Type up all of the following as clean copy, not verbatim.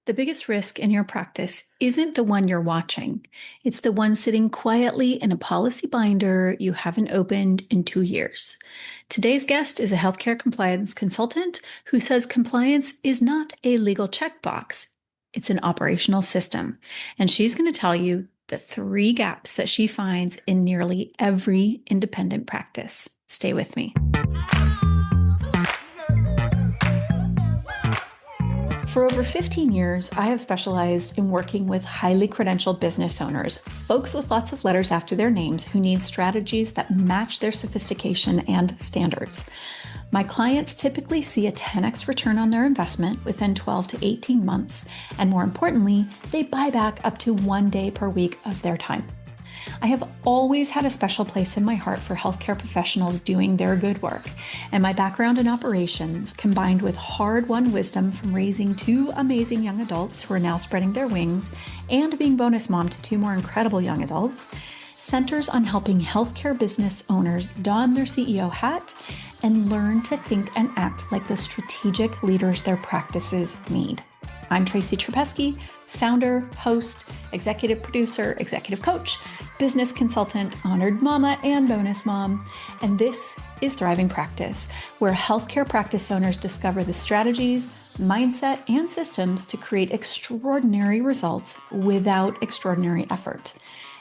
The biggest risk in your practice isn't the one you're watching. It's the one sitting quietly in a policy binder you haven't opened in 2 years. Today's guest is a healthcare compliance consultant who says compliance is not a legal checkbox, it's an operational system. And she's going to tell you the 3 gaps that she finds in nearly every independent practice. Stay with me. For over 15 years, I have specialized in working with highly credentialed business owners, folks with lots of letters after their names who need strategies that match their sophistication and standards. My clients typically see a 10x return on their investment within 12 to 18 months, and more importantly, they buy back up to 1 day per week of their time. I have always had a special place in my heart for healthcare professionals doing their good work, and my background in operations, combined with hard-won wisdom from raising 2 amazing young adults who are now spreading their wings and being bonus mom to 2 more incredible young adults, centers on helping healthcare business owners don their CEO hat and learn to think and act like the strategic leaders their practices need. I'm Tracy Trapesky, founder, host, executive producer, executive coach, business consultant, honored mama, and bonus mom. And this is Thriving Practice, where healthcare practice owners discover the strategies, mindset, and systems to create extraordinary results without extraordinary effort.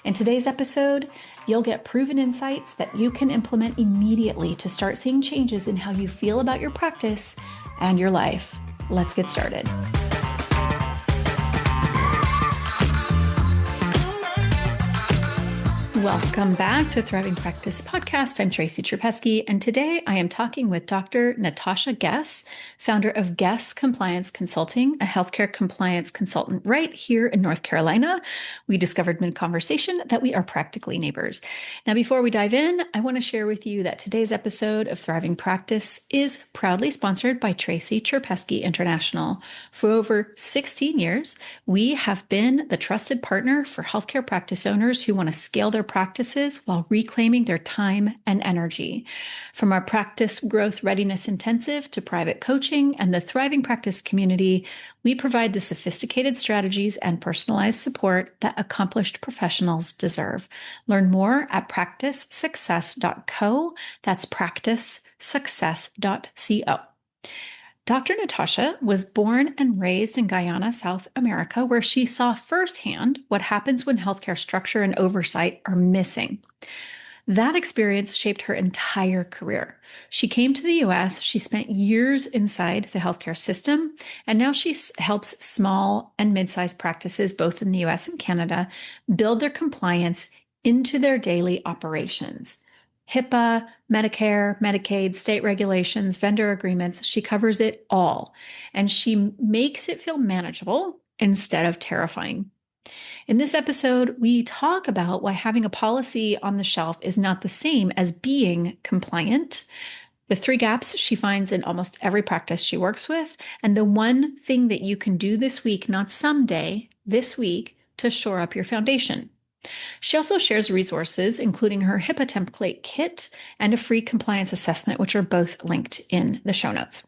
In today's episode, you'll get proven insights that you can implement immediately to start seeing changes in how you feel about your practice and your life. Let's get started. Welcome back to Thriving Practice Podcast. I'm Tracy Trapesky, and today I am talking with Dr. Natasha Guess, founder of Guess Compliance Consulting, a healthcare compliance consultant right here in North Carolina. We discovered mid-conversation that we are practically neighbors. Now, before we dive in, I want to share with you that today's episode of Thriving Practice is proudly sponsored by Tracy Trapesky International. For over 16 years, we have been the trusted partner for healthcare practice owners who want to scale their practices while reclaiming their time and energy. From our Practice Growth Readiness Intensive to private coaching and the Thriving Practice community, we provide the sophisticated strategies and personalized support that accomplished professionals deserve. Learn more at practicesuccess.co. That's practicesuccess.co. Dr. Natasha was born and raised in Guyana, South America, where she saw firsthand what happens when healthcare structure and oversight are missing. That experience shaped her entire career. She came to the US, she spent years inside the healthcare system, and now she helps small and mid-sized practices, both in the US and Canada, build their compliance into their daily operations. HIPAA, Medicare, Medicaid, state regulations, vendor agreements, she covers it all. And she makes it feel manageable instead of terrifying. In this episode, we talk about why having a policy on the shelf is not the same as being compliant, the 3 gaps she finds in almost every practice she works with, and the one thing that you can do this week, not someday, this week, to shore up your foundation. She also shares resources, including her HIPAA template kit and a free compliance assessment, which are both linked in the show notes.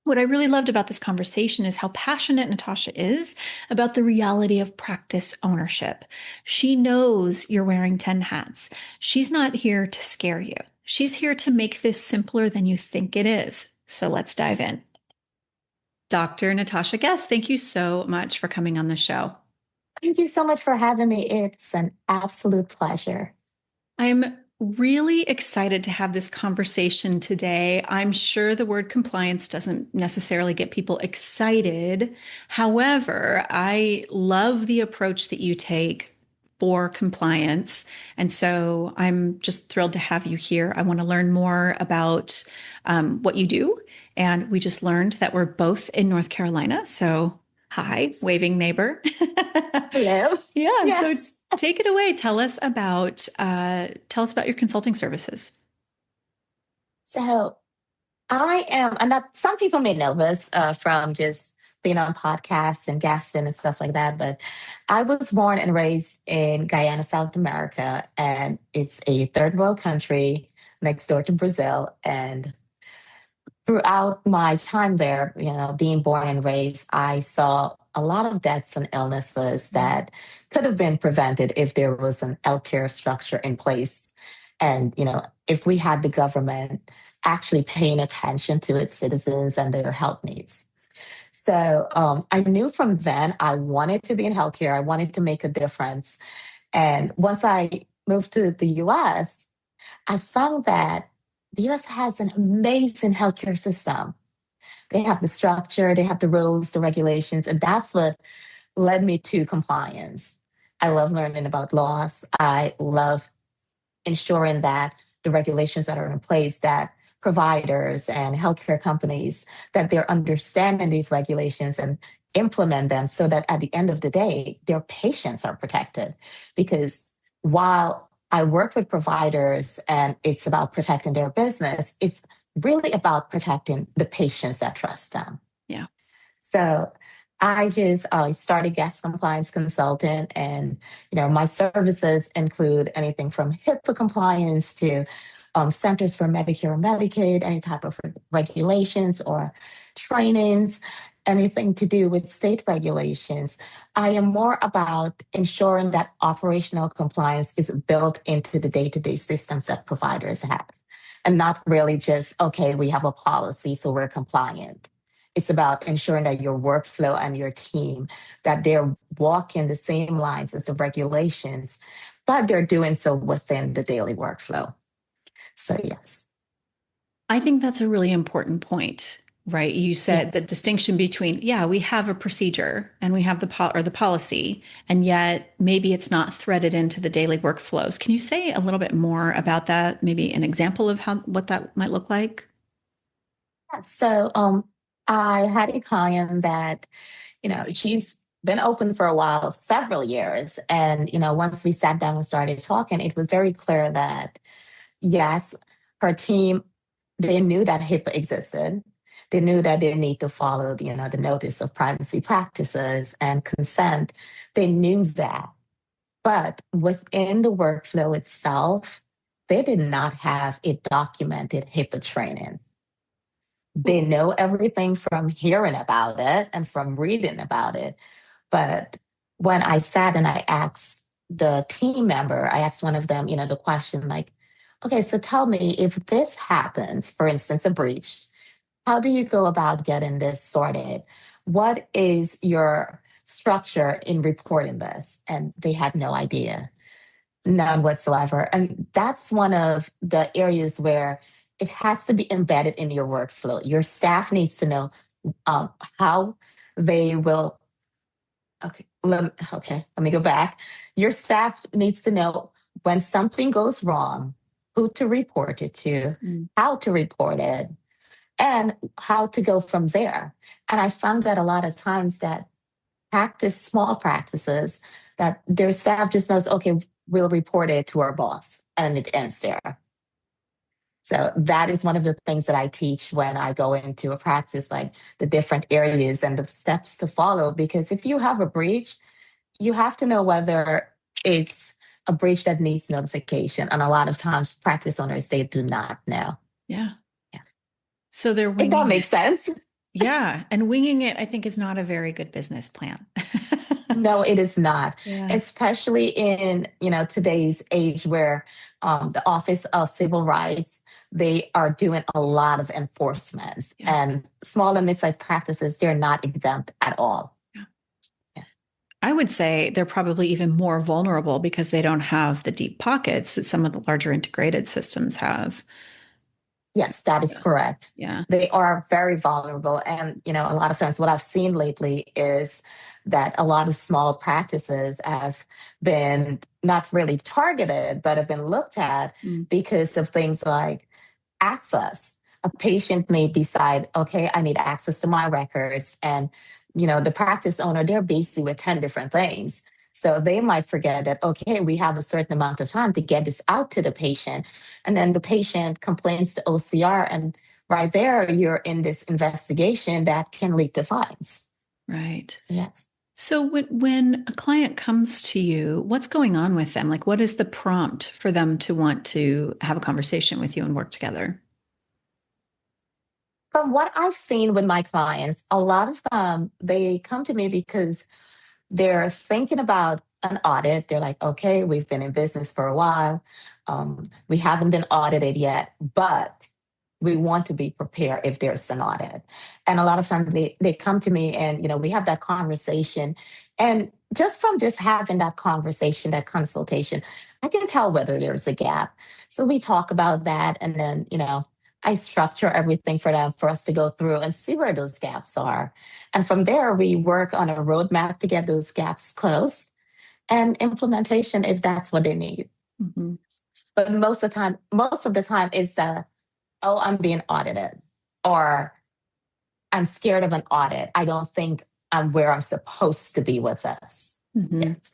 What I really loved about this conversation is how passionate Natasha is about the reality of practice ownership. She knows you're wearing 10 hats. She's not here to scare you. She's here to make this simpler than you think it is. So let's dive in. Dr. Natasha Guess, thank you so much for coming on the show. Thank you so much for having me. It's an absolute pleasure. I'm really excited to have this conversation today. I'm sure the word compliance doesn't necessarily get people excited. However, I love the approach that you take for compliance. And so I'm just thrilled to have you here. I want to learn more about what you do. And we just learned that we're both in North Carolina. So hi, waving neighbor. Hello. Yeah. Yes. So take it away. Tell us about your consulting services. So I am, and that some people may know this from just being on podcasts and guesting and stuff like that, but I was born and raised in Guyana, South America, and it's a third world country next door to Brazil. And throughout my time there, being born and raised, I saw a lot of deaths and illnesses Mm. that could have been prevented if there was an healthcare structure in place. And, if we had the government actually paying attention to its citizens and their health needs. So I knew from then I wanted to be in healthcare. I wanted to make a difference. And once I moved to the US, I found that the US has an amazing healthcare system. They have the structure, they have the rules, the regulations, and that's what led me to compliance. I love learning about laws. I love ensuring that the regulations that are in place, that providers and healthcare companies, that they're understanding these regulations and implement them so that at the end of the day, their patients are protected. Because while I work with providers and it's about protecting their business, it's really about protecting the patients that trust them. Yeah. So I just started guest compliance consultant, and my services include anything from HIPAA compliance to Centers for Medicare and Medicaid, any type of regulations or trainings, anything to do with state regulations. I am more about ensuring that operational compliance is built into the day-to-day systems that providers have, and not really just okay, we have a policy, so we're compliant. It's about ensuring that your workflow and your team, that they're walking the same lines as the regulations, but they're doing so within the daily workflow. So yes. I think that's a really important point, right? You said the Yes. distinction between, yeah, we have a procedure and we have the policy, and yet maybe it's not threaded into the daily workflows. Can you say a little bit more about that? Maybe an example of how what that might look like? So I had a client that, she's been open for a while, several years. And, once we sat down and started talking, it was very clear that yes, her team, they knew that HIPAA existed. They knew that they need to follow, the notice of privacy practices and consent. They knew that. But within the workflow itself, they did not have a documented HIPAA training. They know everything from hearing about it and from reading about it. But when I sat and I asked the team member, I asked one of them, the question like, okay, so tell me if this happens, for instance, a breach, how do you go about getting this sorted? What is your structure in reporting this? And they had no idea, none whatsoever. And that's one of the areas where it has to be embedded in your workflow. Your staff needs to know how they will. Let me go back. Your staff needs to know when something goes wrong, who to report it to, Mm. how to report it, and how to go from there. And I found that a lot of times that small practices, that their staff just knows, okay, we'll report it to our boss and it ends there. So that is one of the things that I teach when I go into a practice, like the different areas and the steps to follow. Because if you have a breach, you have to know whether it's a breach that needs notification. And a lot of times, practice owners, they do not know. Yeah. Yeah. So they're If that winging it. makes sense. Yeah. And winging it, I think, is not a very good business plan. No, it is not, Yeah. especially in today's age where the Office of Civil Rights, they are doing a lot of enforcements, Yeah. and small and mid-sized practices, they're not exempt at all. Yeah. Yeah. I would say they're probably even more vulnerable because they don't have the deep pockets that some of the larger integrated systems have. Yes, that is Yeah. correct. Yeah. They are very vulnerable. And, a lot of times what I've seen lately is that a lot of small practices have been not really targeted, but have been looked at Mm. because of things like access. A patient may decide, okay, I need access to my records. And, the practice owner, they're busy with 10 different things. So they might forget that, okay, we have a certain amount of time to get this out to the patient. And then the patient complains to OCR, and right there, you're in this investigation that can lead to fines. Right. Yes. So when a client comes to you, what's going on with them? Like, what is the prompt for them to want to have a conversation with you and work together? From what I've seen with my clients, a lot of them, they come to me because they're thinking about an audit. They're like, okay, we've been in business for a while. We haven't been audited yet, but we want to be prepared if there's an audit. And a lot of times they come to me and, we have that conversation. And just from just having that conversation, that consultation, I can tell whether there's a gap. So we talk about that. And then, I structure everything for them for us to go through and see where those gaps are. And from there, we work on a roadmap to get those gaps closed and implementation if that's what they need. Mhm. But most of the time, it's oh, I'm being audited, or I'm scared of an audit. I don't think I'm where I'm supposed to be with this. Mhm. Yes.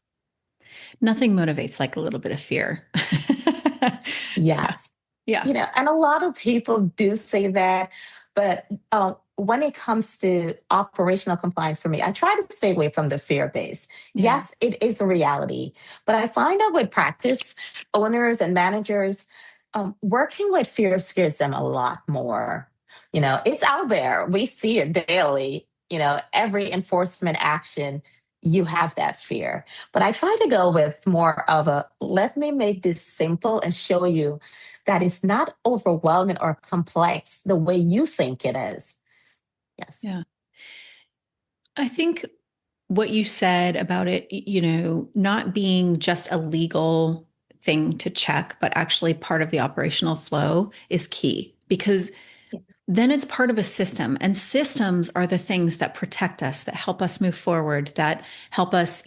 Nothing motivates like a little bit of fear. Yeah. Yes. Yeah. And a lot of people do say that, but when it comes to operational compliance for me, I try to stay away from the fear base. Yeah. Yes, it is a reality, but I find that with practice owners and managers, working with fear scares them a lot more. It's out there. We see it daily. Every enforcement action, you have that fear. But I try to go with more of a let me make this simple and show you that it's not overwhelming or complex the way you think it is. Yes. Yeah. I think what you said about it, not being just a legal thing to check, but actually part of the operational flow is key because Yeah. then it's part of a system, and systems are the things that protect us, that help us move forward, that help us,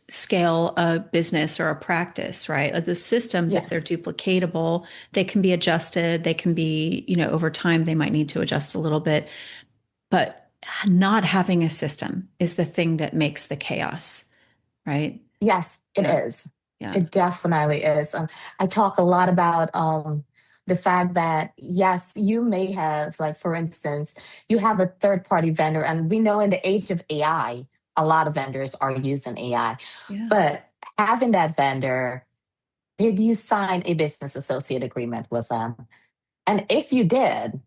scale a business or a practice, right? Like the systems, if they're Yes. duplicatable, they can be adjusted. They can be, over time, they might need to adjust a little bit. But not having a system is the thing that makes the chaos, right? Yes, it Yeah. is. Yeah. It definitely is. I talk a lot about the fact that, yes, you may have, like, for instance, you have a third party vendor, and we know in the age of AI, a lot of vendors are using AI. Yeah. But having that vendor, did you sign a business associate agreement with them? And if you did,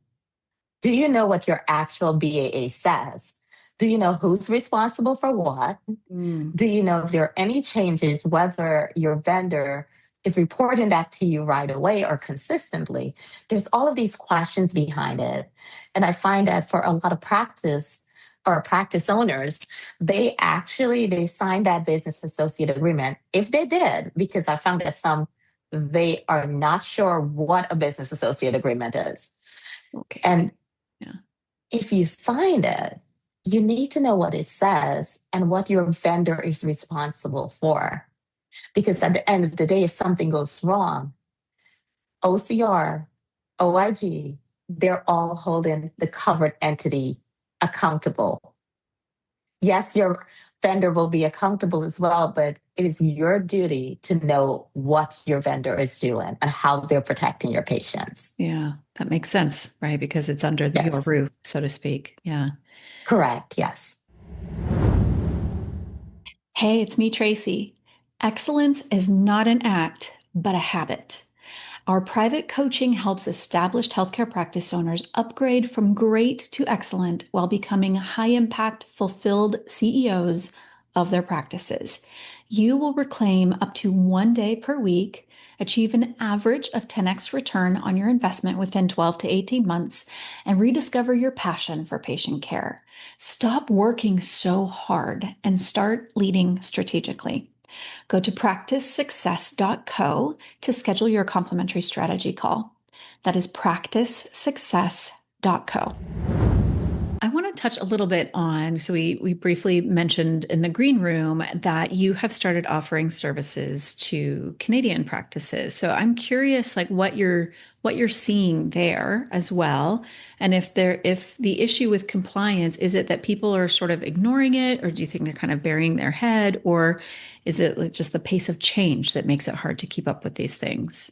do you know what your actual BAA says? Do you know who's responsible for what? Mm. Do you know if there are any changes, whether your vendor is reporting that to you right away or consistently? There's all of these questions behind it. And I find that for a lot of practice or practice owners, they signed that business associate agreement. If they did, because I found that some they are not sure what a business associate agreement is. Okay. And Yeah. if you signed it, you need to know what it says and what your vendor is responsible for. Because at the end of the day, if something goes wrong, OCR, OIG, they're all holding the covered entity accountable. Yes, your vendor will be accountable as well, but it is your duty to know what your vendor is doing and how they're protecting your patients. Yeah. That makes sense, right? Because it's under your Yes, roof, so to speak. Yeah. correct. Yes. Hey, it's me, Tracy. Excellence is not an act, but a habit. Our private coaching helps established healthcare practice owners upgrade from great to excellent while becoming high impact, fulfilled CEOs of their practices. You will reclaim up to 1 day per week, achieve an average of 10x return on your investment within 12 to 18 months, and rediscover your passion for patient care. Stop working so hard and start leading strategically. Go to practicesuccess.co to schedule your complimentary strategy call. That is practicesuccess.co. I want to touch a little bit on, so we briefly mentioned in the green room that you have started offering services to Canadian practices. So I'm curious, like what you're seeing there as well, and if the issue with compliance is it that people are sort of ignoring it, or do you think they're kind of burying their head, or is it like just the pace of change that makes it hard to keep up with these things?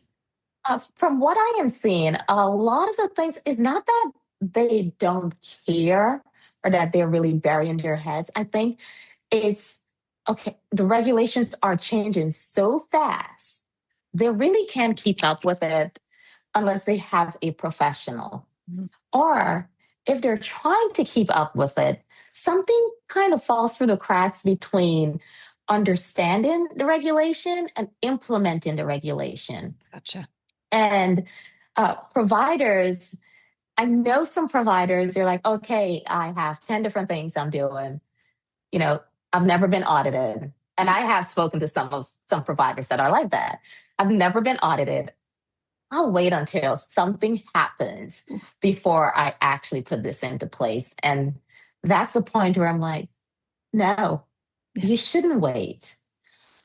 From what I am seeing, a lot of the things is not that they don't care or that they're really burying their heads. I think it's okay, the regulations are changing so fast, they really can't keep up with it unless they have a professional. Mhm. Or if they're trying to keep up with it, something kind of falls through the cracks between understanding the regulation and implementing the regulation. Gotcha. And providers, I know some providers, they're like, okay, I have 10 different things I'm doing. You know, I've never been audited. And Yeah. I have spoken to some providers that are like that. I've never been audited. I'll wait until something happens before I actually put this into place. And that's the point where I'm like, no, Yeah. you shouldn't wait.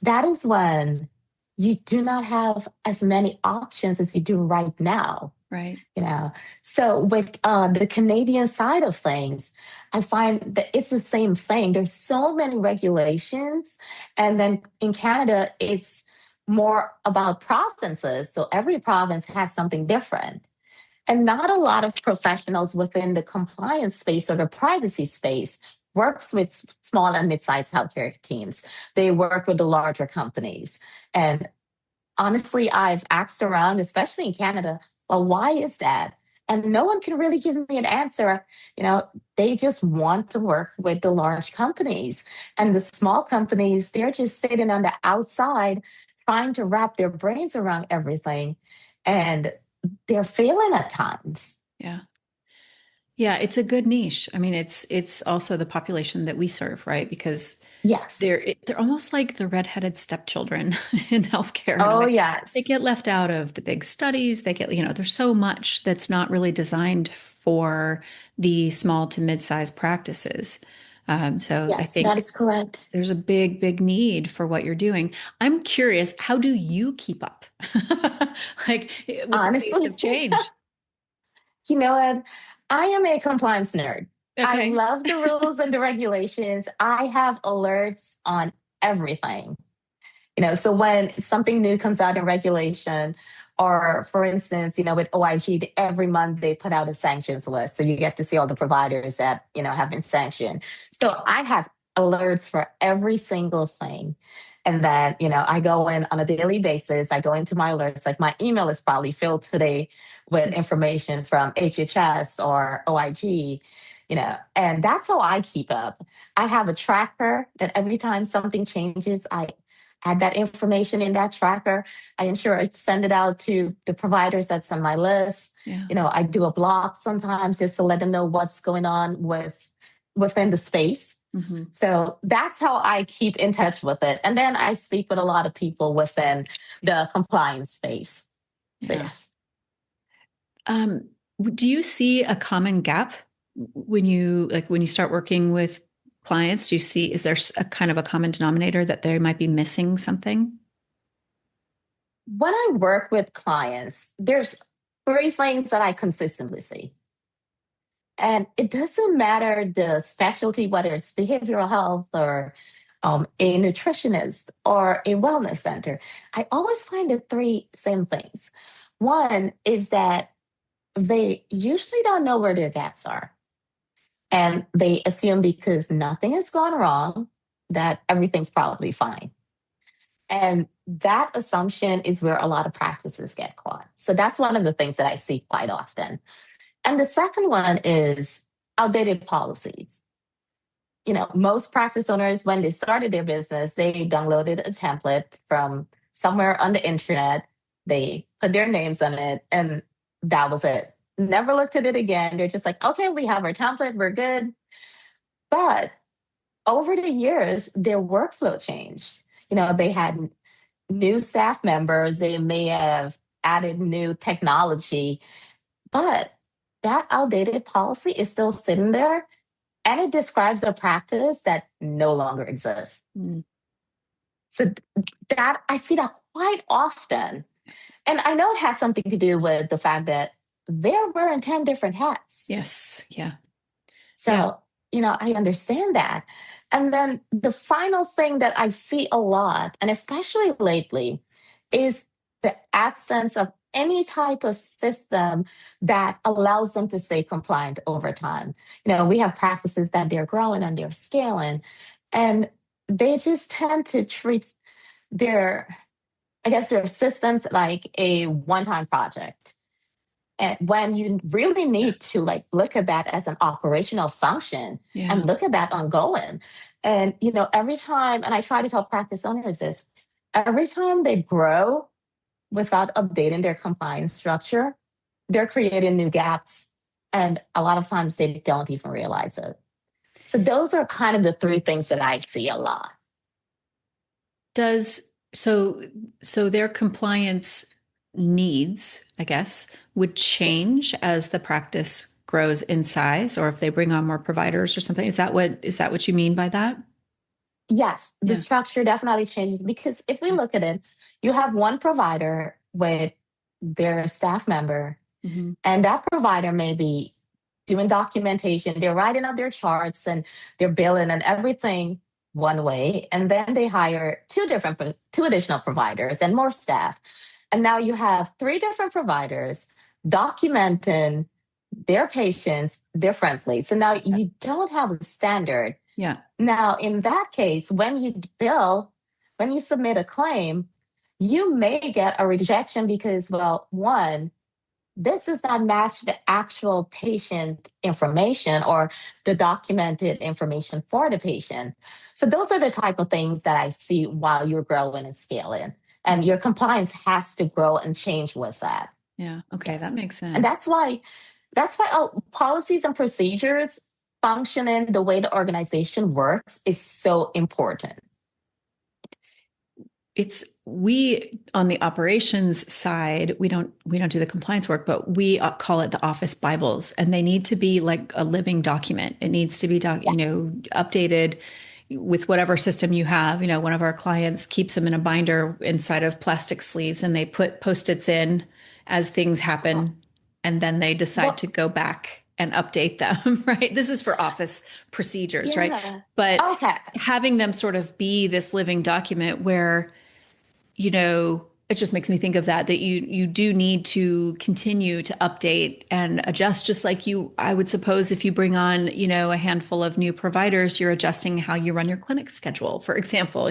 That is when you do not have as many options as you do right now. Right. You know, so with the Canadian side of things, I find that it's the same thing. There's so many regulations, and then in Canada, it's more about provinces. So every province has something different, and not a lot of professionals within the compliance space or the privacy space works with small and mid-sized healthcare teams. They work with the larger companies, and honestly, I've asked around, especially in Canada, well, why is that? And no one can really give me an answer. You know, they just want to work with the large companies. And the small companies, they're just sitting on the outside trying to wrap their brains around everything. And they're failing at times. Yeah. Yeah, it's a good niche. I mean, it's also the population that we serve, right? Because Yes. they're almost like the redheaded stepchildren in healthcare in a Oh, way. They yes. get left out of the big studies. They get, there's so much that's not really designed for the small to mid-sized practices. So I Yes, that think is correct. there's a big, big need for what you're doing. I'm curious, how do you keep up? Like with the pace Honestly, of change? you know what? I am a compliance nerd. I Okay. love the rules and the regulations. I have alerts on everything. You know, so when something new comes out in regulation, or for instance, with OIG, every month they put out a sanctions list. So you get to see all the providers that, have been sanctioned. So I have alerts for every single thing. And then, I go in on a daily basis. I go into my alerts. Like my email is probably filled today with information from HHS or OIG, and that's how I keep up. I have a tracker that every time something changes, I add that information in that tracker. I ensure I send it out to the providers that's on my list. Yeah. I do a blog sometimes just to let them know what's going on within the space. Mm-hmm. So that's how I keep in touch with it. And then I speak with a lot of people within the compliance space. So Yeah. yes. Do you see a common gap when you start working with clients? Do you see, is there a kind of a common denominator that they might be missing something? When I work with clients, there's three things that I consistently see. And it doesn't matter the specialty, whether it's behavioral health or a nutritionist or a wellness center. I always find the three same things. One is that they usually don't know where their gaps are. And they assume because nothing has gone wrong, that everything's probably fine. And that assumption is where a lot of practices get caught. So that's one of the things that I see quite often. And the second one is outdated policies. Most practice owners, when they started their business, they downloaded a template from somewhere on the internet. They put their names on it, and that was it. Never looked at it again. They're just like, okay, we have our template, we're good. But over the years, their workflow changed. They had new staff members, they may have added new technology, but that outdated policy is still sitting there and it describes a practice that no longer exists. Mm. So that I see that quite often. And I know it has something to do with the fact that they're wearing 10 different hats. Yes. Yeah. Yeah. So, I understand that. And then the final thing that I see a lot, and especially lately, is the absence of any type of system that allows them to stay compliant over time. We have practices that they're growing and they're scaling, and they just tend to treat their, I guess, their systems like a one time project. And when you really need to like look at that as an operational function Yeah. and look at that ongoing. And every time, and I try to tell practice owners this, every time they grow without updating their compliance structure, they're creating new gaps. And a lot of times they don't even realize it. So those are kind of the three things that I see a lot. Does so so their compliance needs, I guess, would Yes. change as the practice grows in size, or if they bring on more providers or something. Is that what you mean by that? Yes, the Yeah. structure definitely changes because if we Yeah. look at it, you have one provider with their staff member, Hmm. and that provider may be doing documentation, they're writing up their charts and they're billing and everything one way. And then they hire two additional providers and more staff. And now you have three different providers documenting their patients differently. So now you don't have a standard. Yeah. Now, in that case, when you submit a claim, you may get a rejection because, well, one, this does not match the actual patient information or the documented information for the patient. So, those are the type of things that I see while you're growing and scaling. And your compliance has to grow and change with that. Yeah. Okay, that Yes. makes And sense. that's why policies and procedures functioning the way the organization works is so important. It's we on the operations side, we don't do the compliance work, but we call it the office Bibles, and they need to be like a living document. It needs to be Yeah. updated with whatever system you have. One of our clients keeps them in a binder inside of plastic sleeves, and they put post-its in as things Uh-huh. happen, and then they decide to Well, go back and update them, right? This is for office procedures, right? yeah. But Okay. having them sort of be this living document where it just makes me think of that you do need to continue to update and adjust, just like I would suppose if you bring on, a handful of new providers, you're adjusting how you run your clinic schedule, for example,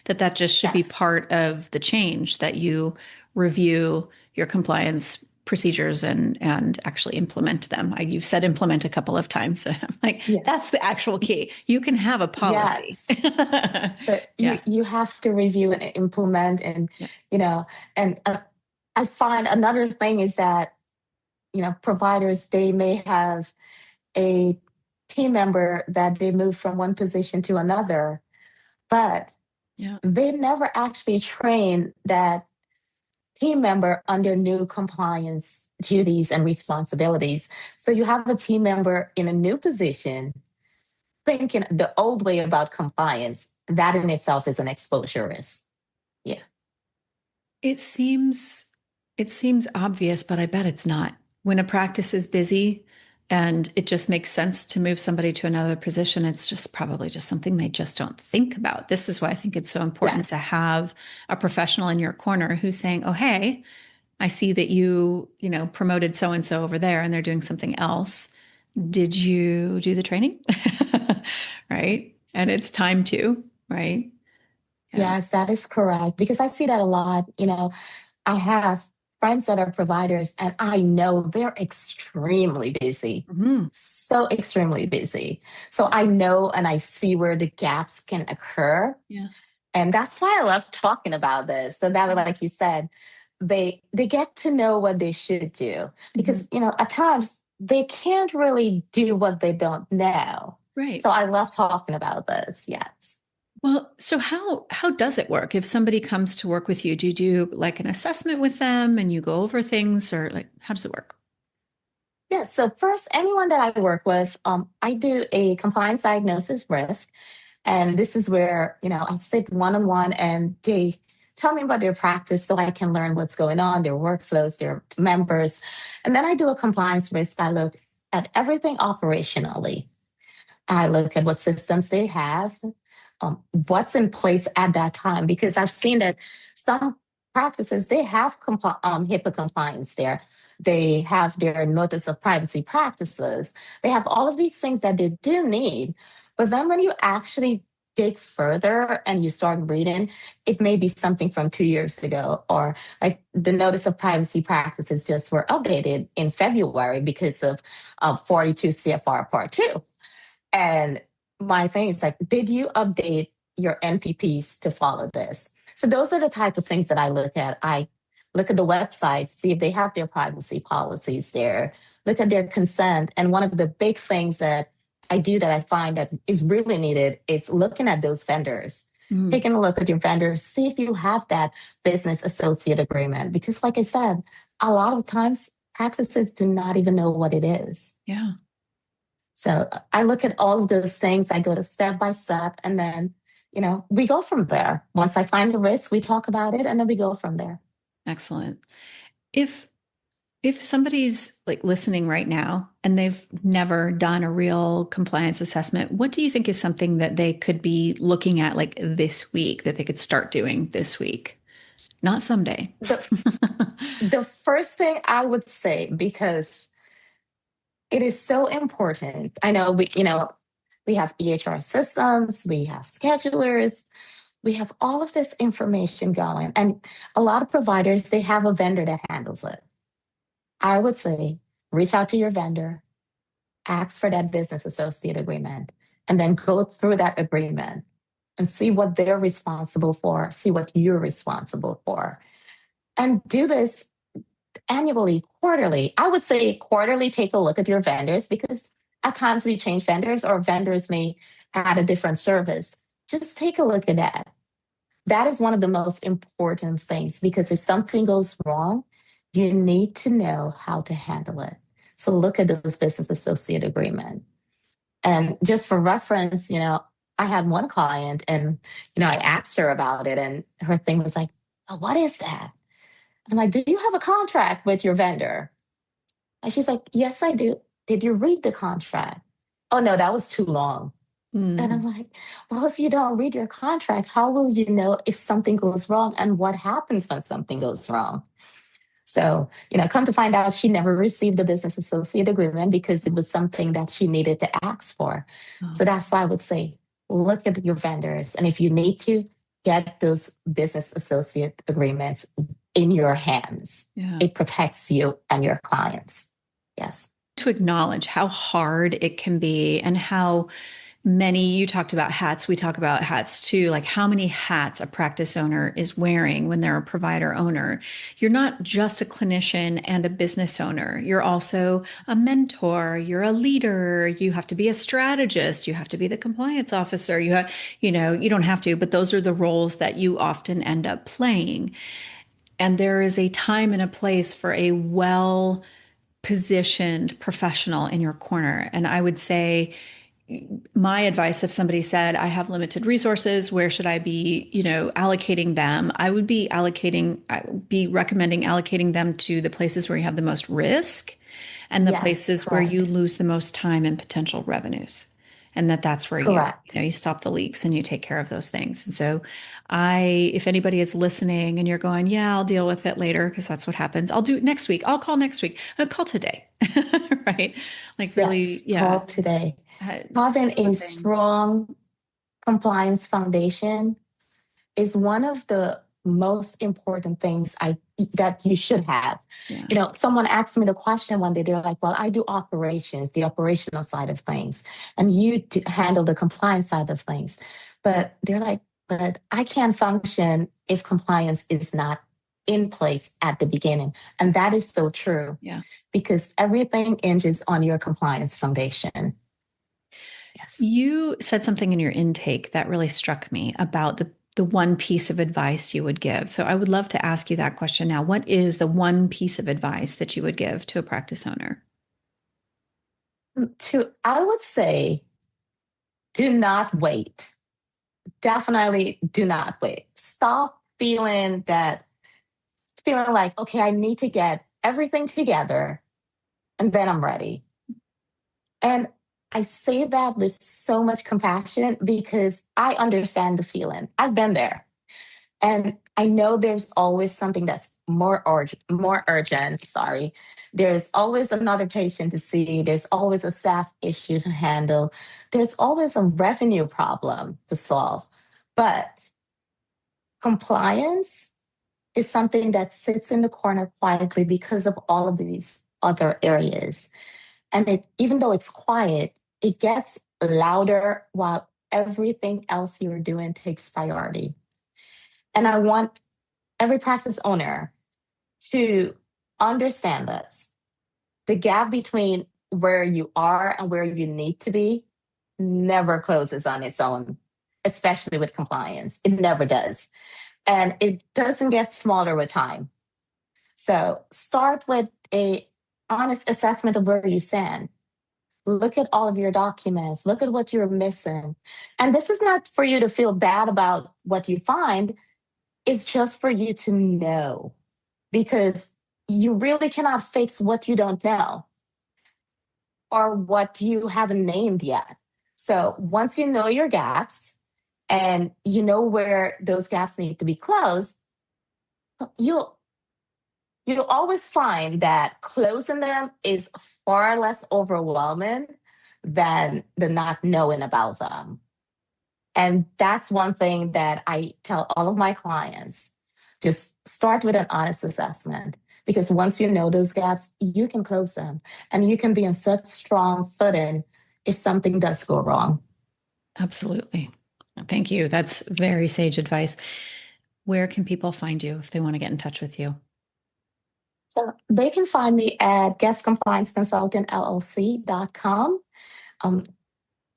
that just should be Yes. part of the change, that you review your compliance procedures and actually implement them. You've said implement a couple of times. I'm like, that's Yes. the actual key. You can have a policy. Yes. But you Yeah. you have to review and implement, and Yeah. you know, and I find another thing is that providers, they may have a team member that they move from one position to another, but Yeah. they never actually train that team member under new compliance duties and responsibilities. So you have a team member in a new position thinking the old way about compliance. That in itself is an exposure risk. Yeah. It seems it seems obvious, but I bet it's not. When a practice is busy and it just makes sense to move somebody to another position, it's just probably just something they just don't think about. This is why I think it's so important to Yes. have a professional in your corner who's saying, "Oh, hey, I see that you promoted so and so over there and they're doing something else. Did you do the training?" Right? And it's time to, right? Yeah. Yes, that is correct. Because I see that a lot. I have friends that are providers, and I know they're extremely busy. Mhm. So extremely busy. So I know and I see where the gaps can occur. Yeah. And that's why I love talking about this. So that way, like you said, they get to know what they should do. Mhm. Because, at times they can't really do what they don't know. Right. So I love talking about this. Yes. Well, so how does it work? If somebody comes to work with you, do you do like an assessment with them and you go over things, or like how does it work? Yes. So first, anyone that I work with, I do a compliance diagnosis risk. And this is where, I sit one on one and they tell me about their practice so I can learn what's going on, their workflows, their members. And then I do a compliance risk. I look at everything operationally. I look at what systems they have, what's in place at that time, because I've seen that some practices, they have HIPAA compliance there. They have their notice of privacy practices. They have all of these things that they do need. But then when you actually dig further and you start reading, it may be something from 2 years ago, or like the notice of privacy practices just were updated in February because of 42 CFR Part 2. And my thing is like, did you update your NPPs to follow this? So those are the type of things that I look at. I look at the website, see if they have their privacy policies there, look at their consent. And one of the big things that I do that I find that is really needed is looking at those vendors, taking a look at your vendors, see if you have that business associate agreement. Because like I said, a lot of times practices do not even know what it is. Yeah. So I look at all of those things. I go to step by step, and then, we go from there. Once I find the risk, we talk about it, and then we go from there. Excellent. If somebody's like listening right now and they've never done a real compliance assessment, what do you think is something that they could be looking at like this week that they could start doing this week? Not someday. The first thing I would say, because it is so important. I know we have EHR systems, we have schedulers, we have all of this information going. And a lot of providers, they have a vendor that handles it. I would say reach out to your vendor, ask for that business associate agreement, and then go through that agreement and see what they're responsible for, see what you're responsible for. And do this annually, quarterly. I would say quarterly, take a look at your vendors, because at times we change vendors or vendors may add a different service. Just take a look at that. That is one of the most important things, because if something goes wrong, you need to know how to handle it. So look at those business associate agreement. And just for reference, I had one client and, I asked her about it, and her thing was like, oh, what is that? I'm like, do you have a contract with your vendor? And she's like, yes, I do. Did you read the contract? Oh, no, that was too long. And I'm like, well, if you don't read your contract, how will you know if something goes wrong and what happens when something goes wrong? So, come to find out, she never received the business associate agreement because it was something that she needed to ask for. So that's why I would say, look at your vendors. And if you need to, get those business associate agreements in your hands. Yeah. It protects you and your clients. Yes. To acknowledge how hard it can be and how many, you talked about hats, we talk about hats too, like how many hats a practice owner is wearing when they're a provider owner. You're not just a clinician and a business owner. You're also a mentor, you're a leader, you have to be a strategist, you have to be the compliance officer, you don't have to, but those are the roles that you often end up playing. And there is a time and a place for a well positioned professional in your corner. And I would say, my advice, if somebody said, I have limited resources, where should I be, allocating them? I would be recommending allocating them to the places where you have the most risk and the places where you lose the most time and potential revenues. And that's where you stop the leaks and you take care of those things. And so if anybody is listening and you're going, yeah, I'll deal with it later, because that's what happens. I'll do it next week. I'll call next week. I'll call today. Right. Like really, call today. Having a strong compliance foundation is one of the most important things that you should have. Yeah. Someone asked me the question one day, they're like, well, I do operations, the operational side of things, and you handle the compliance side of things. But they're like, but I can't function if compliance is not in place at the beginning. And that is so true. Yeah. Because everything hinges on your compliance foundation. Yes. You said something in your intake that really struck me about the one piece of advice you would give. So I would love to ask you that question now. What is the one piece of advice that you would give to a practice owner? I would say, do not wait. Definitely do not wait. Stop feeling like, okay, I need to get everything together and then I'm ready. And I say that with so much compassion because I understand the feeling. I've been there. And I know there's always something that's more urgent, sorry. There's always another patient to see, there's always a staff issue to handle, there's always a revenue problem to solve. But compliance is something that sits in the corner quietly because of all of these other areas. And even though it's quiet, it gets louder while everything else you're doing takes priority. And I want every practice owner to understand this. The gap between where you are and where you need to be never closes on its own, especially with compliance. It never does. And it doesn't get smaller with time. So start with a honest assessment of where you stand. Look at all of your documents, look at what you're missing. And this is not for you to feel bad about what you find, it's just for you to know, because you really cannot fix what you don't know or what you haven't named yet. So once you know your gaps and you know where those gaps need to be closed, you'll always find that closing them is far less overwhelming than the not knowing about them. And that's one thing that I tell all of my clients. Just start with an honest assessment, because once you know those gaps, you can close them and you can be on such strong footing if something does go wrong. Absolutely. Thank you. That's very sage advice. Where can people find you if they want to get in touch with you? So they can find me at guestcomplianceconsultantllc.com.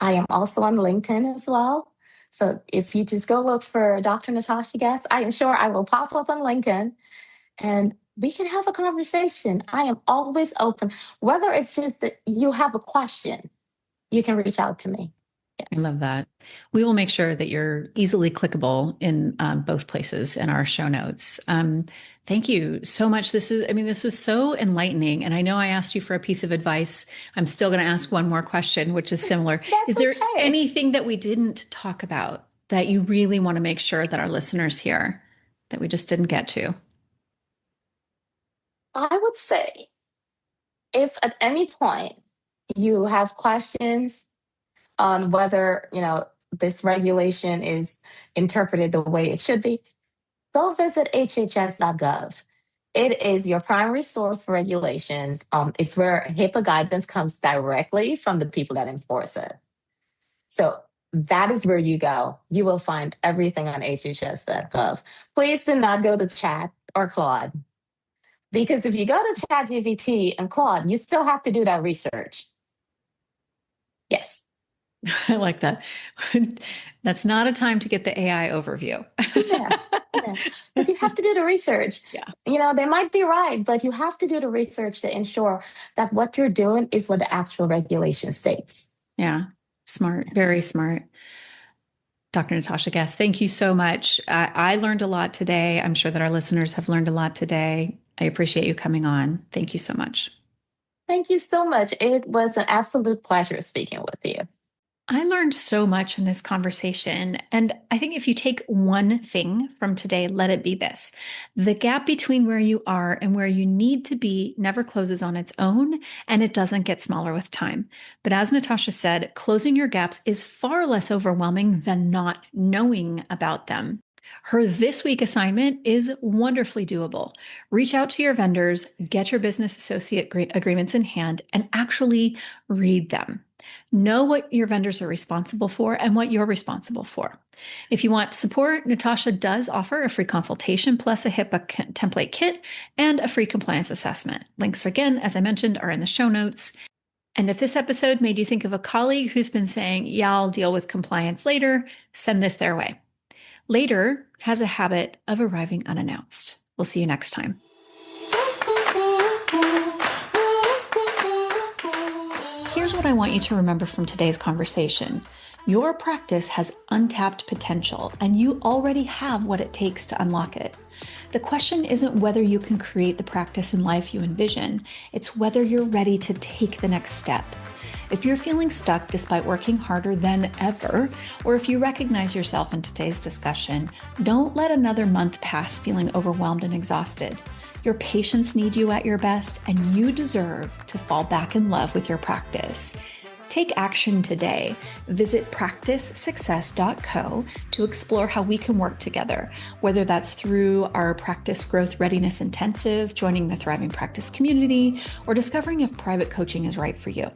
I am also on LinkedIn as well. So if you just go look for Dr. Natasha Guest, I am sure I will pop up on LinkedIn and we can have a conversation. I am always open. Whether it's just that you have a question, you can reach out to me. Yes. I love that. We will make sure that you're easily clickable in both places in our show notes. Thank you so much. This was so enlightening. And I know I asked you for a piece of advice. I'm still going to ask one more question, which is similar. Is there anything that we didn't talk about that you really want to make sure that our listeners hear that we just didn't get to? I would say if at any point you have questions on whether, this regulation is interpreted the way it should be, go visit hhs.gov. It is your primary source for regulations. It's where HIPAA guidance comes directly from the people that enforce it. So that is where you go. You will find everything on hhs.gov. Please do not go to Chat or Claude, because if you go to ChatGPT and Claude, you still have to do that research. Yes. I like that. That's not a time to get the AI overview. Yeah. Because you have to do the research. Yeah. They might be right, but you have to do the research to ensure that what you're doing is what the actual regulation states. Yeah. Smart. Very smart. Dr. Natasha Guest, thank you so much. I learned a lot today. I'm sure that our listeners have learned a lot today. I appreciate you coming on. Thank you so much. Thank you so much. It was an absolute pleasure speaking with you. I learned so much in this conversation. And I think if you take one thing from today, let it be this. The gap between where you are and where you need to be never closes on its own, and it doesn't get smaller with time. But as Natasha said, closing your gaps is far less overwhelming than not knowing about them. Her this week assignment is wonderfully doable. Reach out to your vendors, get your business associate agreements in hand, and actually read them. Know what your vendors are responsible for and what you're responsible for. If you want support, Natasha does offer a free consultation plus a HIPAA template kit and a free compliance assessment. Links, again, as I mentioned, are in the show notes. And if this episode made you think of a colleague who's been saying, yeah, I'll deal with compliance later, send this their way. Later has a habit of arriving unannounced. We'll see you next time. Here's what I want you to remember from today's conversation. Your practice has untapped potential, and you already have what it takes to unlock it. The question isn't whether you can create the practice and life you envision, it's whether you're ready to take the next step. If you're feeling stuck despite working harder than ever, or if you recognize yourself in today's discussion, don't let another month pass feeling overwhelmed and exhausted. Your patients need you at your best, and you deserve to fall back in love with your practice. Take action today. Visit practicesuccess.co to explore how we can work together, whether that's through our Practice Growth Readiness Intensive, joining the Thriving Practice community, or discovering if private coaching is right for you.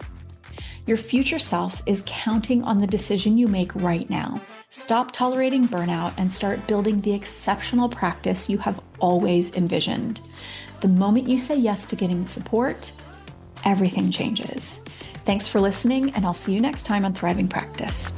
Your future self is counting on the decision you make right now. Stop tolerating burnout and start building the exceptional practice you have always envisioned. The moment you say yes to getting support, everything changes. Thanks for listening, and I'll see you next time on Thriving Practice.